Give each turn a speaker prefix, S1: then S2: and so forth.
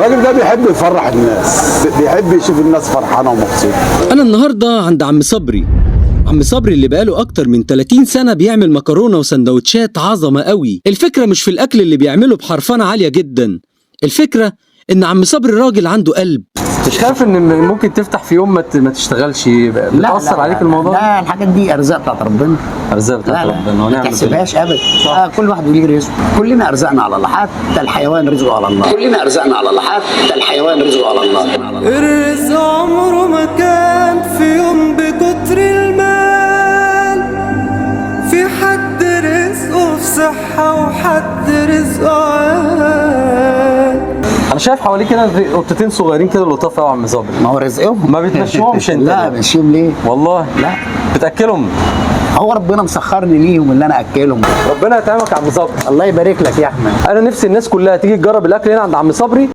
S1: الراجل ده بيحب يفرح الناس، بيحب يشوف الناس فرحانه ومبسوطه.
S2: انا النهارده عند عم صبري. عم صبري اللي بقاله اكتر من 30 سنه بيعمل مكرونه وسندوتشات عظمه قوي. الفكره مش في الاكل اللي بيعمله بحرفنه عاليه جدا، الفكره ان عم صبري راجل عنده قلب.
S3: مش خايف ان ممكن تفتح في يوم ما تشتغلش بتأثر عليك الموضوع؟
S4: لا، الحاجات دي ارزاق بتاعت ربنا.
S3: ارزاق بتاعت ربنا
S4: ما تحسبهاش ابدا. كل واحد ليه رزقه، كلنا ارزقنا على الله، حتى الحيوان رزقه على الله. كلنا ارزقنا على الله، حتى الحيوان رزقه على الله.
S5: الرزق عمره ما كان في يوم بكتر المال، في حد رزقه في صحة وحد رزقه عال.
S3: انا شايف حواليك هنا قطتين صغيرين كده لطاف قوي يا عم صبري.
S4: ما هو رزقهم.
S3: ما بتمشيهمش انت؟
S4: لا، بمشيهم ليه؟
S3: والله
S4: لا،
S3: بتاكلهم؟
S4: هو ربنا مسخرني ليهم اللي انا اكلهم.
S3: ربنا يطعمك يا عم صبري.
S4: الله يبارك لك يا احمد.
S3: انا نفسي الناس كلها تيجي تجرب الاكل هنا عند عم صبري.